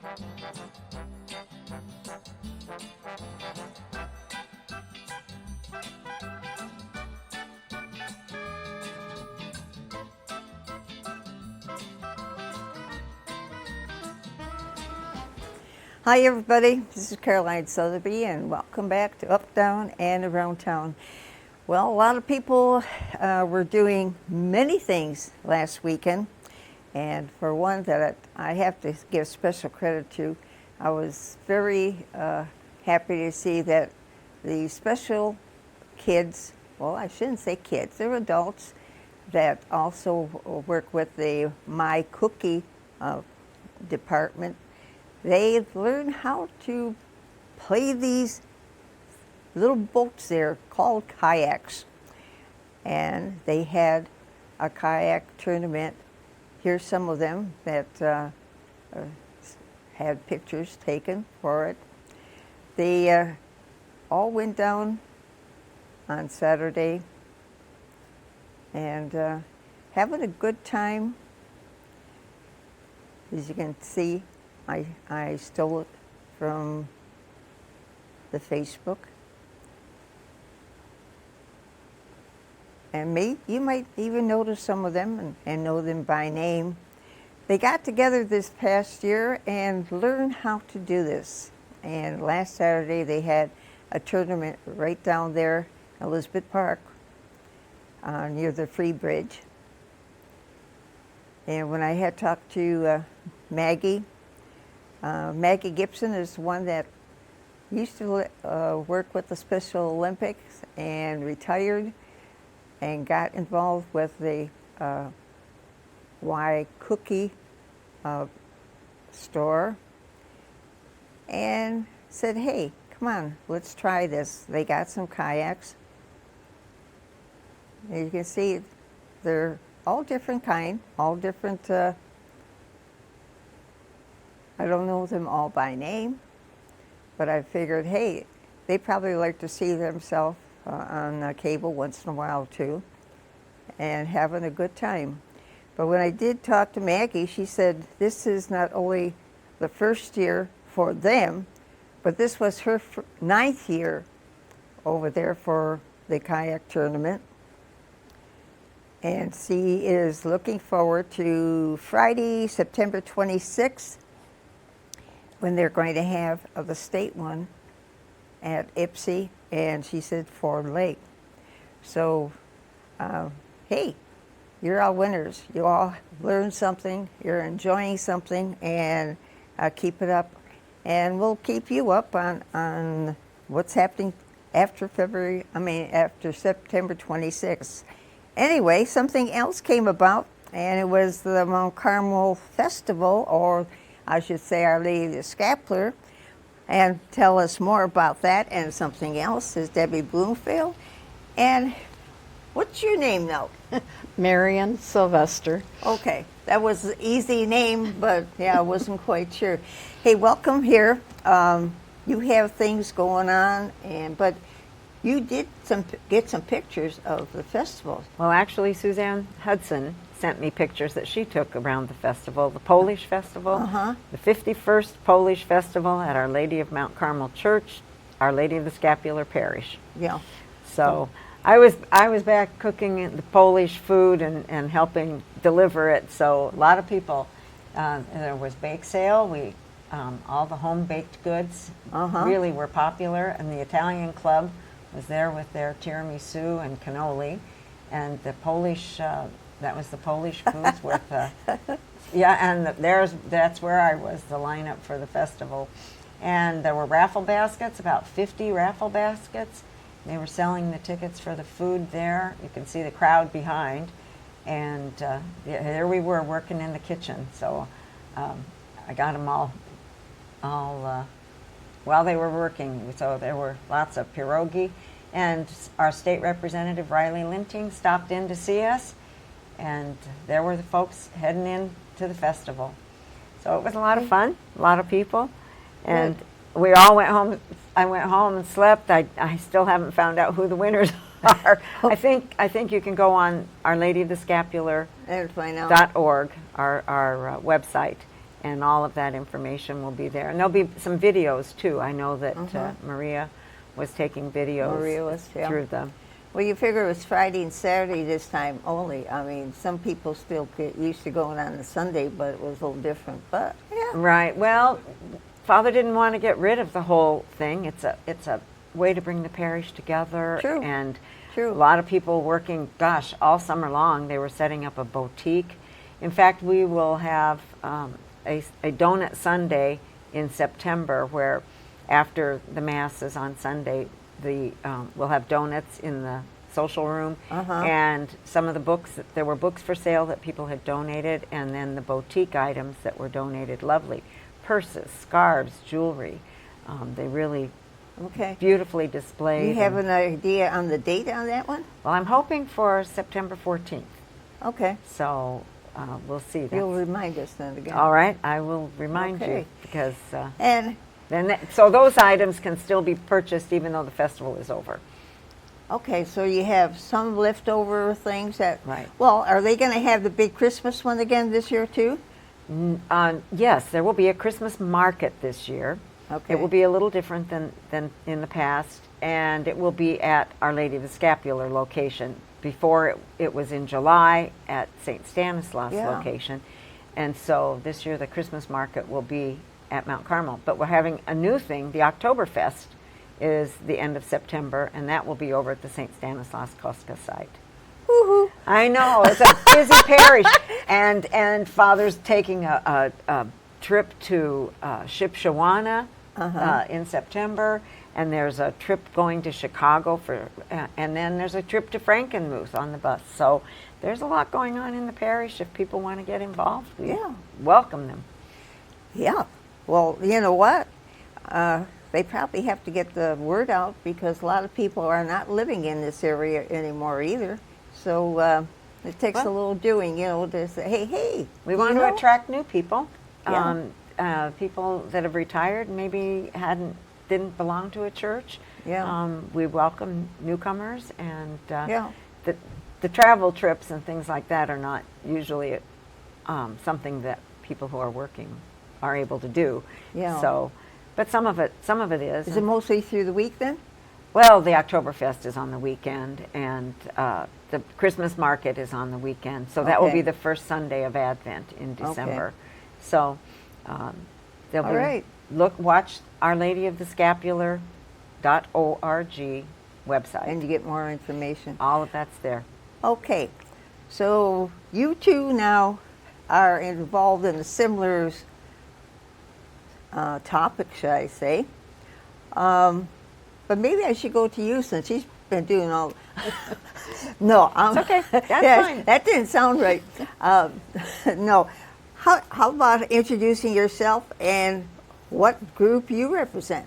Hi everybody, this is Caroline Sotheby and welcome back to Up, Down, and Around Town. Well, a lot of people were doing many things last weekend, and for one that I have to give special credit to, I was very happy to see that the special kids, well, I shouldn't say kids, they're adults that also work with the My Cookie department. They've learned how to play these little boats there called kayaks. And they had a kayak tournament. Here's some of them that had pictures taken for it. They all went down on Saturday and having a good time. As you can see, I stole it from the Facebook. And you might even notice some of them and know them by name. They got together this past year and learned how to do this. And last Saturday they had a tournament right down there in Elizabeth Park near the Free Bridge. And when I had talked to Maggie Gibson is one that used to work with the Special Olympics and retired and got involved with the Y Cookie store and said, hey, come on, let's try this. They got some kayaks. As you can see, they're all different kind, all different. I don't know them all by name, but I figured, hey, they probably like to see themselves on cable once in a while too, and having a good time. But when I did talk to Maggie, she said this is not only the first year for them, but this was her 9th year over there for the kayak tournament. And she is looking forward to Friday, September 26th, when they're going to have the state one at Ipsy, and she said Ford Lake. So, hey, you're all winners. You all learned something, you're enjoying something, and keep it up. And we'll keep you up on what's happening after September 26th. Anyway, something else came about, and it was the Mount Carmel Festival, or I should say Our Lady of the Scapular. And tell us more about that and something else is Debbie Bloomfield. And what's your name now? Marion Sylvester. Okay, that was an easy name, but yeah, I wasn't quite sure. Hey, welcome here. You have things going on, but you did get some pictures of the festival. Well, actually, Suzanne Hudson sent me pictures that she took around the festival, the Polish Festival, the 51st Polish Festival at Our Lady of Mount Carmel Church, Our Lady of the Scapular Parish. Yeah. So I was back cooking the Polish food and helping deliver it. So a lot of people. There was bake sale. All the home baked goods really were popular, and the Italian Club was there with their tiramisu and cannoli, and the Polish. That was the Polish foods with, that's where I was, the lineup for the festival. And there were raffle baskets, about 50 raffle baskets. They were selling the tickets for the food there. You can see the crowd behind. And there we were working in the kitchen. So I got them all while they were working. So there were lots of pierogi. And our state representative, Riley Linting, stopped in to see us. And there were the folks heading in to the festival. So it was a lot of fun, a lot of people. And we all went home. I went home and slept. I still haven't found out who the winners are. I think you can go on Our Lady of the Scapular.org, our website, and all of that information will be there. And there'll be some videos too. I know that Maria was taking videos Maria was, yeah. through the. Well, you figure it was Friday and Saturday this time only. I mean, some people still get used to going on a Sunday, but it was a little different. But yeah, Right. Well, Father didn't want to get rid of the whole thing. It's a way to bring the parish together. True. And True. a lot of people working, gosh, all summer long. They were setting up a boutique. In fact, we will have a donut Sunday in September, where after the Mass is on Sunday, we'll have donuts in the social room, and some of the books, there were books for sale that people had donated, and then the boutique items that were donated, lovely purses, scarves, jewelry. They really okay. beautifully displayed. You have an idea on the date on that one? Well, I'm hoping for September 14th, Okay. so we'll see. You'll remind us then again. All right, I will remind you, Okay. because And so those items can still be purchased even though the festival is over. okay, so you have some leftover things that. Right. Well, are they going to have the big Christmas one again this year too? Yes, there will be a Christmas market this year. Okay. It will be a little different than in the past, and it will be at Our Lady of the Scapular location. Before it was in July at St. Stanislaus Yeah. location, and so this year the Christmas market will be at Mount Carmel. But we're having a new thing. The Oktoberfest is the end of September, and that will be over at the St. Stanislaus Kostka site. Woohoo! I know, it's a busy parish, and Father's taking a trip to Shipshewana in September, and there's a trip going to Chicago and then there's a trip to Frankenmuth on the bus. So there's a lot going on in the parish. If people want to get involved, we welcome them. Yeah. Well, you know what? They probably have to get the word out, because a lot of people are not living in this area anymore either. So it takes a little doing, to say, hey. We want to attract new people. Yeah. People that have retired, maybe didn't belong to a church. Yeah. We welcome newcomers, and Yeah. the travel trips and things like that are not usually something that people who are working are able to do. Yeah. So, but some of it is. Is it mostly through the week then? Well, the Oktoberfest is on the weekend, and the Christmas market is on the weekend. So that will Okay. be the first Sunday of Advent in December. Okay. So there'll All be right. watch Our Lady of the Scapular.org website. And you get more information. All of that's there. Okay. So you two now are involved in a similar topic, should I say. But maybe I should go to you, since she's been doing all. No, It's okay. That's fine. That didn't sound right. No. How about introducing yourself and what group you represent?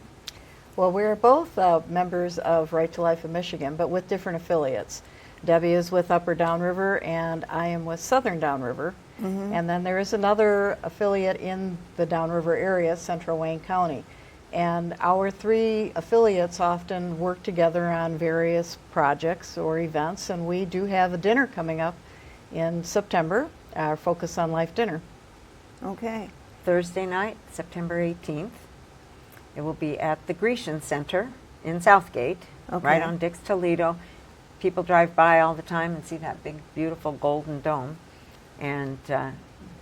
Well, we're both members of Right to Life of Michigan, but with different affiliates. Debbie is with Upper Downriver, and I am with Southern Downriver. And then there is another affiliate in the Downriver area, Central Wayne County. And our three affiliates often work together on various projects or events, and we do have a dinner coming up in September, our Focus on Life dinner. Okay. Thursday night, September 18th. It will be at the Grecian Center in Southgate, Okay. right on Dix Toledo. People drive by all the time and see that big, beautiful golden dome. And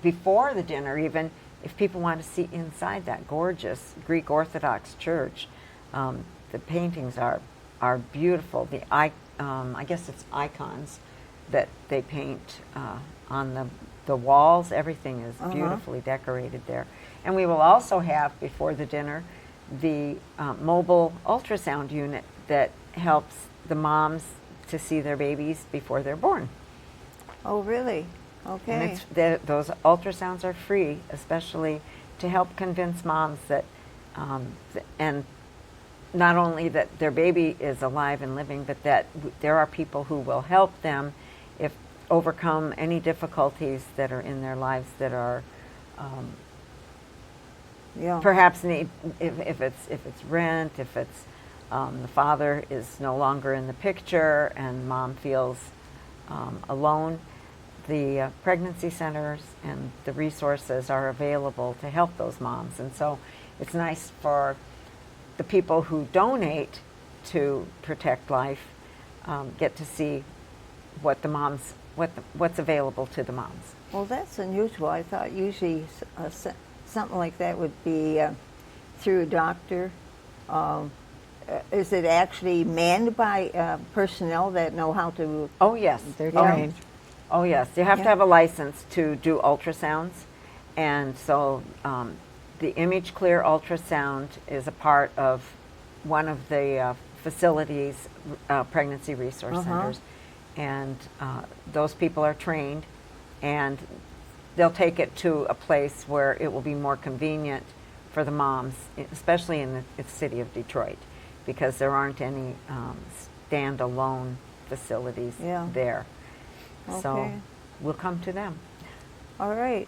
before the dinner, even, if people want to see inside that gorgeous Greek Orthodox church, the paintings are beautiful. I guess it's icons that they paint on the walls. Everything is beautifully decorated there. And we will also have, before the dinner, the mobile ultrasound unit that helps the moms to see their babies before they're born. Oh, really? Okay. And those ultrasounds are free, especially to help convince moms that, and not only that their baby is alive and living, but that there are people who will help them overcome any difficulties that are in their lives that are perhaps need, if it's rent, if it's the father is no longer in the picture and mom feels alone, the pregnancy centers and the resources are available to help those moms. And so it's nice for the people who donate to Protect Life get to see what the moms, what's available to the moms. Well, that's unusual. I thought usually something like that would be through a doctor. Is it actually manned by personnel that know how to? Oh, yes. They're Oh, trained. Oh, yes. You have to have a license to do ultrasounds. And so the Image Clear ultrasound is a part of one of the facilities, pregnancy resource centers. And those people are trained, and they'll take it to a place where it will be more convenient for the moms, especially in the city of Detroit, because there aren't any standalone facilities there. So Okay. we'll come to them. All right.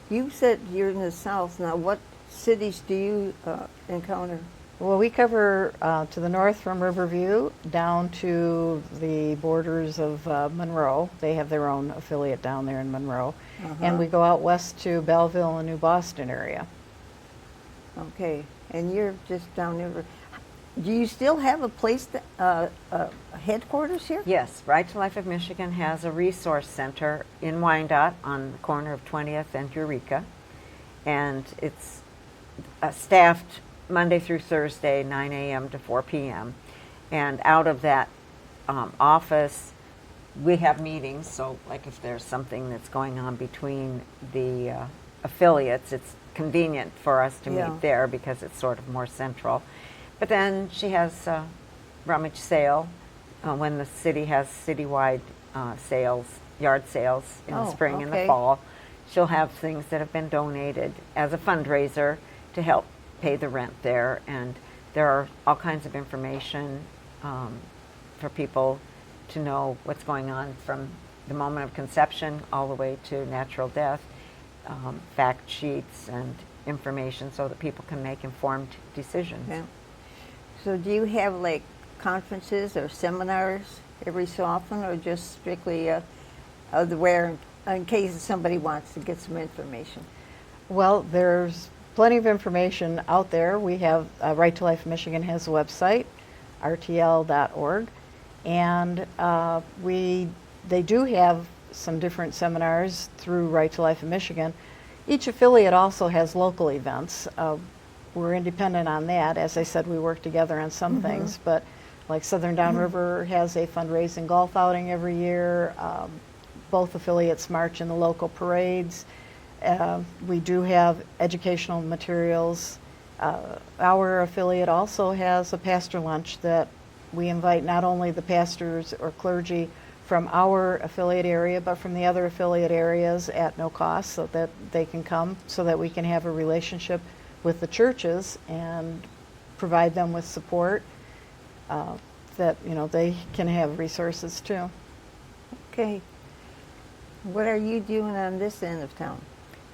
You said you're in the South. Now, what cities do you encounter? Well, we cover to the north from Riverview down to the borders of Monroe. They have their own affiliate down there in Monroe. And we go out west to Belleville and New Boston area. Okay. And you're just down there. Do you still have a place, headquarters here? Yes, Right to Life of Michigan has a resource center in Wyandotte on the corner of 20th and Eureka. And it's staffed Monday through Thursday, 9 a.m. to 4 p.m. And out of that office, we have meetings. So like if there's something that's going on between the affiliates, it's convenient for us to meet there because it's sort of more central. But then she has a rummage sale when the city has citywide sales, yard sales in the spring and the fall. She'll have things that have been donated as a fundraiser to help pay the rent there. And there are all kinds of information for people to know what's going on from the moment of conception all the way to natural death, fact sheets and information so that people can make informed decisions. Yeah. So do you have like conferences or seminars every so often, or just strictly where in case somebody wants to get some information? Well, there's plenty of information out there. We have Right to Life Michigan has a website, rtl.org, and they do have some different seminars through Right to Life in Michigan. Each affiliate also has local events. We're independent on that. As I said, we work together on some things, but like Southern Downriver has a fundraising golf outing every year. Both affiliates march in the local parades. We do have educational materials. Our affiliate also has a pastor lunch that we invite not only the pastors or clergy from our affiliate area, but from the other affiliate areas at no cost, so that they can come, so that we can have a relationship with the churches and provide them with support, that they can have resources too. Okay. What are you doing on this end of town?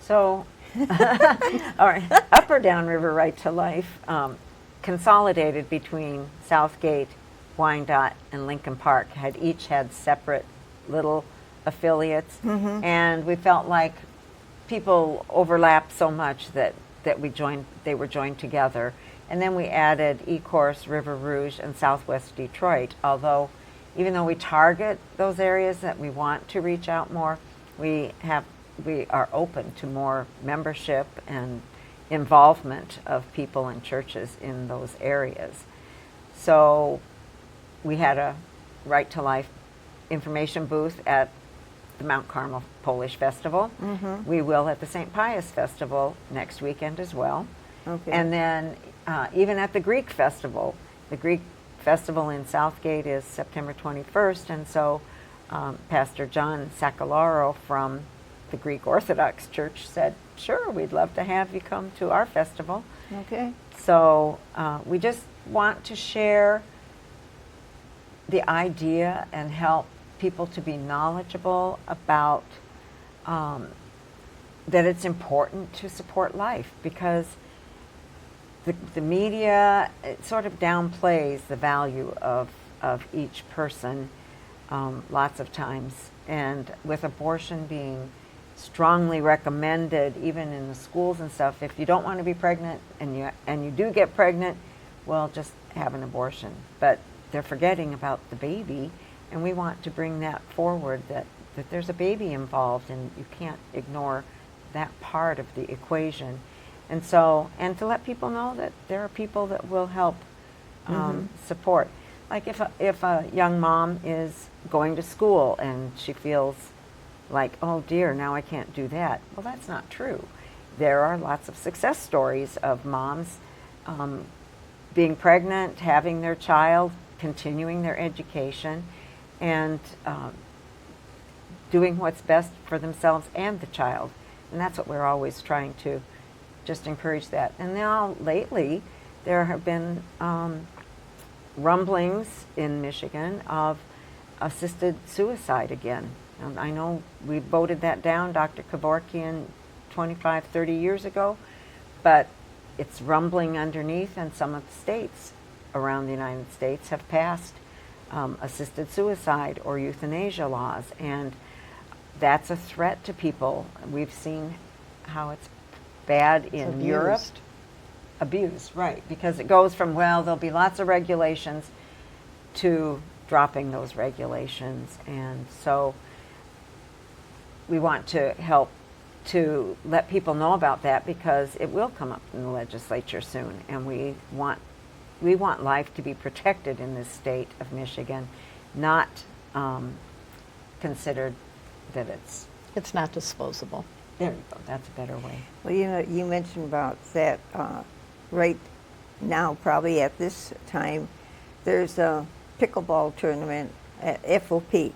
So, all right, Upper Downriver Right to Life consolidated between Southgate, Wyandotte, and Lincoln Park. Each had separate little affiliates, and we felt like people overlapped so much that they were joined together. And then we added Ecorse, River Rouge, and Southwest Detroit. Although, even though we target those areas that we want to reach out more, we are open to more membership and involvement of people and churches in those areas. So we had a Right to Life information booth at the Mount Carmel Polish Festival. We will at the St. Pius Festival next weekend as well. Okay. And then even at the Greek Festival. The Greek Festival in Southgate is September 21st, and so Pastor John Sakalaro from the Greek Orthodox Church said, sure, we'd love to have you come to our festival. Okay. So we just want to share the idea and help people to be knowledgeable about that it's important to support life, because the media, it sort of downplays the value of each person lots of times. And with abortion being strongly recommended, even in the schools and stuff, if you don't want to be pregnant and you do get pregnant, well, just have an abortion. But they're forgetting about the baby, and we want to bring that forward, that there's a baby involved, and you can't ignore that part of the equation. And so, and to let people know that there are people that will help support. Like if a young mom is going to school and she feels like, oh dear, now I can't do that. Well, that's not true. There are lots of success stories of moms being pregnant, having their child, continuing their education, and doing what's best for themselves and the child. And that's what we're always trying to just encourage that. And now lately, there have been rumblings in Michigan of assisted suicide again. And I know we voted that down, Dr. Kevorkian, 25, 30 years ago, but it's rumbling underneath, and some of the states around the United States have passed assisted suicide or euthanasia laws, and that's a threat to people. We've seen how it's bad in Europe. Abused, right, because it goes from, well, there'll be lots of regulations to dropping those regulations. And so we want to help to let people know about that, because it will come up in the legislature soon, and we want life to be protected in this state of Michigan, not considered that It's not disposable. there you go, that's a better way. Well, you know, you mentioned about that right now, probably at this time, there's a pickleball tournament at FOP,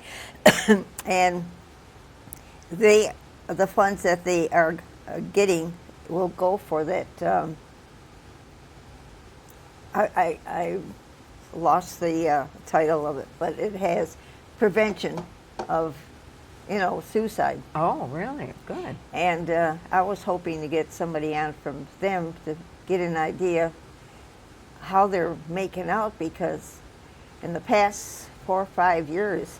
and the funds that they are getting will go for that. I lost the title of it, but it has prevention of, suicide. Oh, really? Good. And I was hoping to get somebody on from them to get an idea how they're making out, because in the past 4 or 5 years,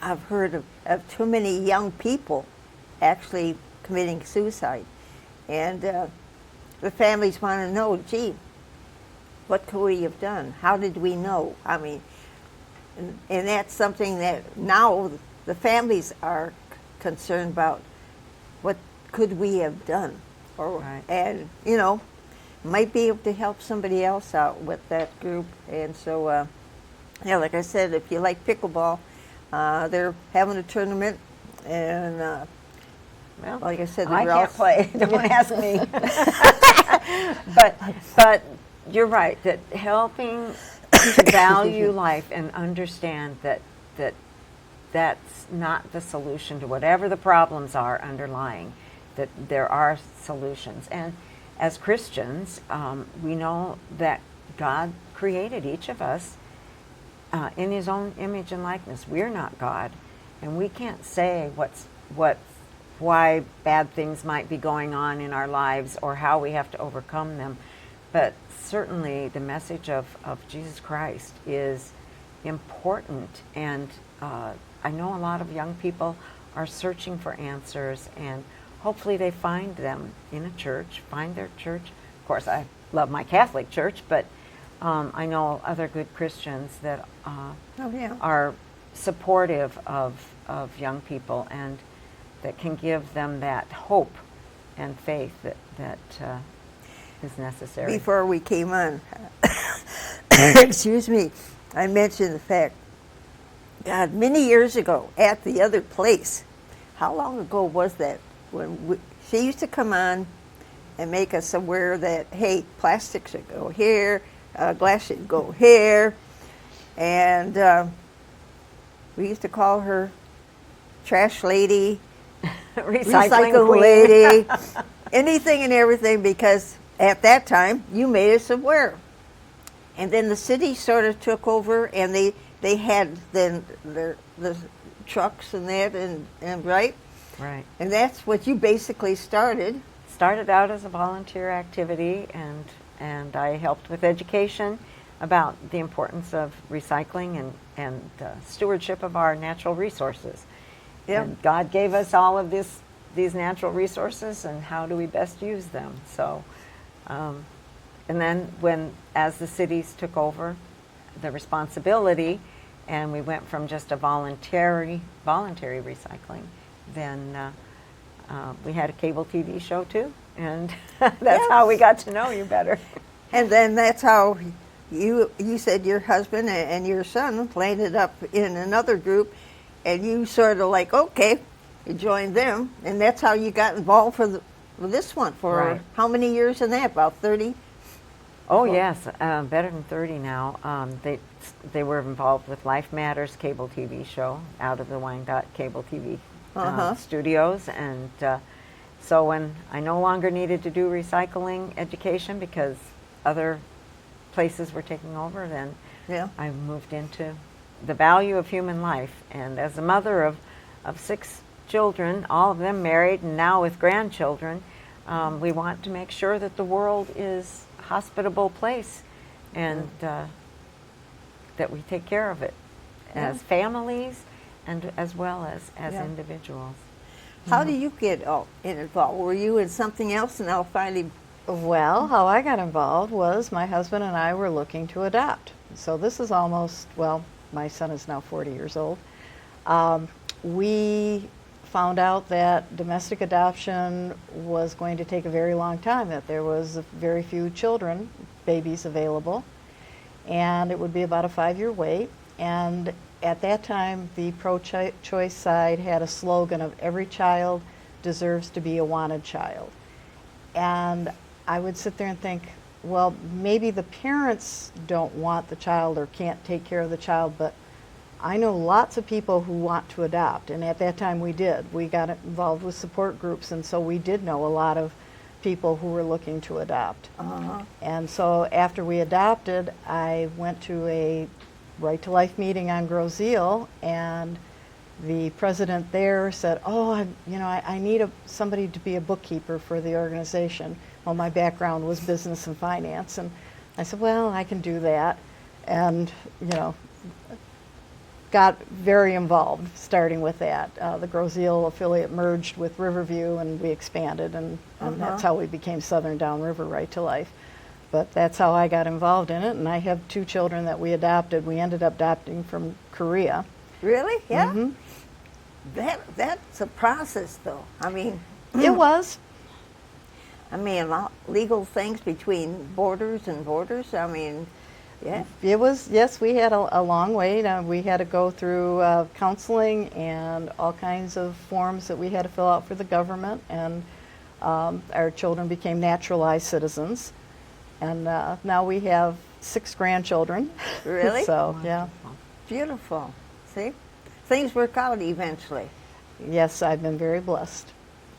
I've heard of too many young people actually committing suicide. And the families want to know, gee, what could we have done? How did we know? I mean, and that's something that now the families are concerned about. What could we have done? Right. And, might be able to help somebody else out with that group. And so, like I said, if you like pickleball, they're having a tournament. And, Well, like I said, I they're can't all- play. Don't ask me. But you're right, that helping to value life and understand that that's not the solution to whatever the problems are underlying, that there are solutions. And as Christians, we know that God created each of us in His own image and likeness. We're not God, and we can't say why bad things might be going on in our lives or how we have to overcome them. But certainly the message of Jesus Christ is important, and I know a lot of young people are searching for answers, and hopefully they find them in a church, find their church. Of course, I love my Catholic church, but I know other good Christians that are supportive of young people and that can give them that hope and faith that is necessary. Before we came on, excuse me, I mentioned the fact, God, many years ago at the other place, how long ago was that? When she used to come on and make us aware that, hey, plastic should go here, glass should go here, and we used to call her trash lady, recycle queen. lady, anything and everything, because at that time you made us aware. And then the city sort of took over, and they had then the trucks and that, and right? Right. And that's what you basically started. Started out as a volunteer activity, and I helped with education. about the importance of recycling and stewardship of our natural resources. Yeah. And God gave us all of these natural resources, and how do we best use them? So, and then as the cities took over the responsibility, and we went from just a voluntary recycling, then we had a cable TV show too, and that's how we got to know you better. And then that's how you said your husband and your son landed up in another group, and you sort of like, okay, you joined them, and that's how you got involved with this one for Right. how many years in that? About 30? Oh yes, better than 30 now. They were involved with Life Matters cable TV show out of the Wyandotte Cable TV studios, and so when I no longer needed to do recycling education because other places were taking over, then Yeah. I moved into the value of human life. And as a mother of 6 children, all of them married and now with grandchildren, we want to make sure that the world is a hospitable place, and that we take care of it as families and as well as individuals. How do you get involved? Were you in something else and now finally? Well, how I got involved was my husband and I were looking to adopt. So this is almost, well, my son is now 40 years old. We found out that domestic adoption was going to take a very long time, that there was very few children, babies available, and it would be about a 5-year wait. And at that time, the pro-choice side had a slogan of every child deserves to be a wanted child. And I would sit there and think, well, maybe the parents don't want the child or can't take care of the child, but I know lots of people who want to adopt, and at that time we did. We got involved with support groups, and so we did know a lot of people who were looking to adopt. And so after we adopted, I went to a Right to Life meeting on Groseal, and the president there said, "Oh, I need somebody to be a bookkeeper for the organization." Well, my background was business and finance, and I said, "Well, I can do that," and got very involved starting with that. The Groseal affiliate merged with Riverview, and we expanded, and that's how we became Southern Downriver Right to Life. But that's how I got involved in it, and I have 2 children that we adopted. We ended up adopting from Korea. Really? Yeah. Mhm. That's a process, though. I mean, It was. a lot legal things between borders and borders. I mean, yeah. It was, yes, we had a long wait. We had to go through counseling and all kinds of forms that we had to fill out for the government, and our children became naturalized citizens. And now we have 6 grandchildren. Really? So, yeah. Beautiful. See? Things work out eventually. Yes, I've been very blessed.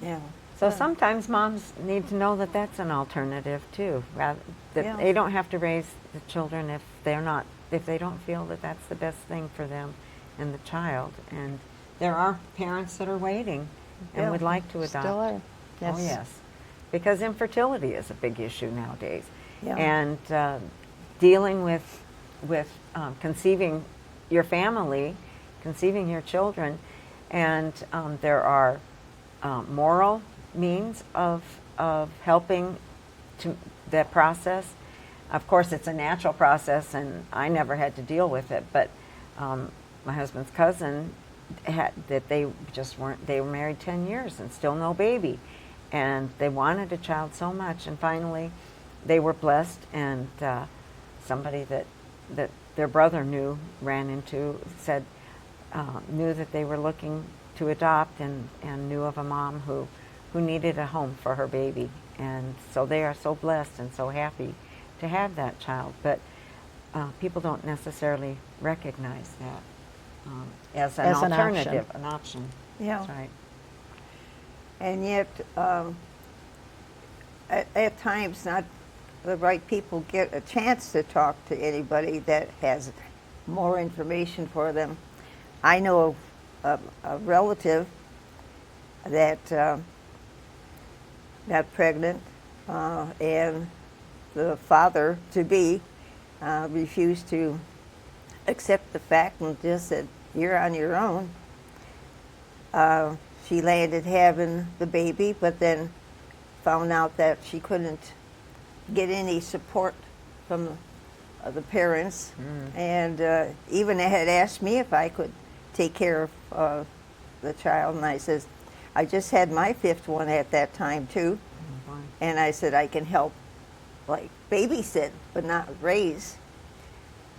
Yeah. So sometimes moms need to know that that's an alternative too, that Yeah. they don't have to raise the children if they don't feel that that's the best thing for them and the child. And there are parents that are waiting and Yeah. would like to adopt. Still are. Yes. Oh yes, because infertility is a big issue nowadays, Yeah. and dealing with conceiving your family, conceiving your children, and there are moral means of helping to that process. Of course, it's a natural process, and I never had to deal with it. But my husband's cousin they were married 10 years and still no baby, and they wanted a child so much, and finally they were blessed, and somebody that their brother knew knew that they were looking to adopt, and knew of a mom who needed a home for her baby, and so they are so blessed and so happy to have that child. But people don't necessarily recognize that as an alternative, an option. Yeah. That's right. And yet, at times, not the right people get a chance to talk to anybody that has more information for them. I know of a relative that got pregnant, and the father-to-be refused to accept the fact and just said, "You're on your own." She landed having the baby, but then found out that she couldn't get any support from the parents, and even had asked me if I could take care of the child, and I says, I just had my fifth one at that time too, and I said I can help, like babysit, but not raise.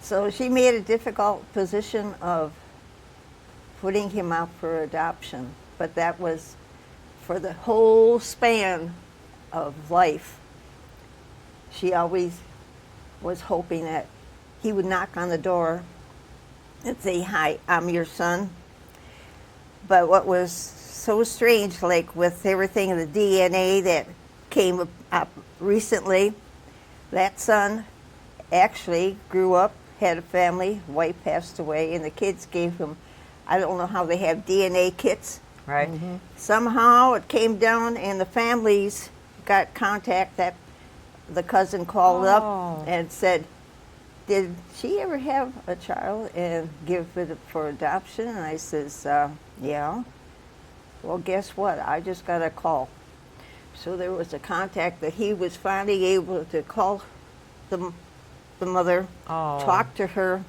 So she made a difficult position of putting him out for adoption, but that was for the whole span of life. She always was hoping that he would knock on the door and say, "Hi, I'm your son." But what was so strange, like with everything, the DNA that came up recently, that son actually grew up, had a family, wife passed away, and the kids gave him, I don't know how they have DNA kits. Right. Somehow it came down and the families got contact that the cousin called up and said, "Did she ever have a child and give it for adoption?" And I says, "Yeah." "Well, guess what? I just got a call." So there was a contact that he was finally able to call the mother, talk to her,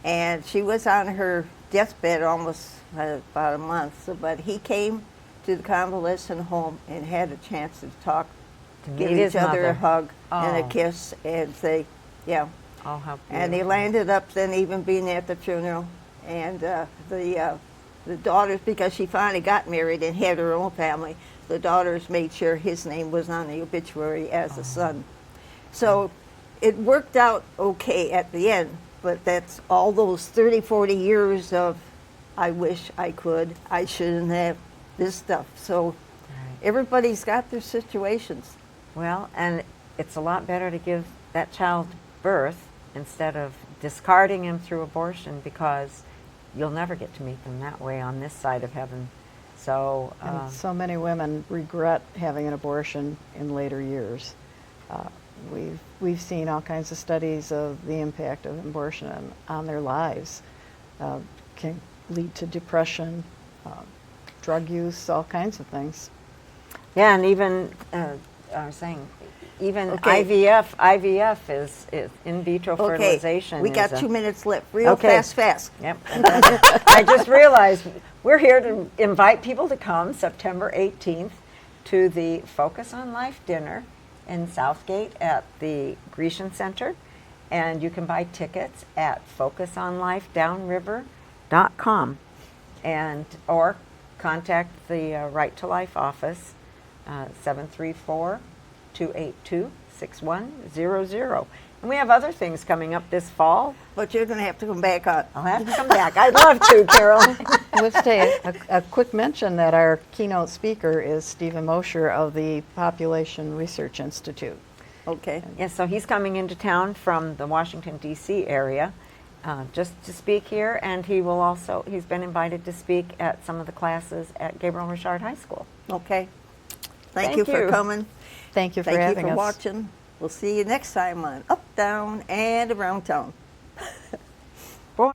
and she was on her deathbed almost about a month. So, but he came to the convalescent home and had a chance to talk, give each other a hug and a kiss, and say, yeah. Oh, how And they beautiful. landed up then even being at the funeral, and the daughters, because she finally got married and had her own family, the daughters made sure his name was on the obituary as a son. So it worked out okay at the end, but that's all those 30, 40 years of I wish I could, I shouldn't have, this stuff. So everybody's got their situations. Well, and it's a lot better to give that child birth instead of discarding him through abortion, because you'll never get to meet them that way on this side of heaven. So, And so many women regret having an abortion in later years. We've seen all kinds of studies of the impact of abortion on their lives. Can lead to depression, drug use, all kinds of things. yeah, and even I was saying, even Okay. IVF is in vitro Okay, fertilization. we got is 2 minutes left. Real Okay. fast. Yep. I just realized we're here to invite people to come September 18th to the Focus on Life dinner in Southgate at the Grecian Center. And you can buy tickets at focusonlifedownriver.com or contact the Right to Life office, 734-282-6100. And we have other things coming up this fall. But you're going to have to come back on. I'll have to come back. I'd love to, Carol. Let's say a quick mention that our keynote speaker is Stephen Mosher of the Population Research Institute. Okay. Yes, so he's coming into town from the Washington, D.C. area just to speak here, and he's been invited to speak at some of the classes at Gabriel Richard High School. Okay. Thank you for coming. Thank you for Thank having you for us. watching. We'll see you next time on Up, Down, and Around Town. Boy.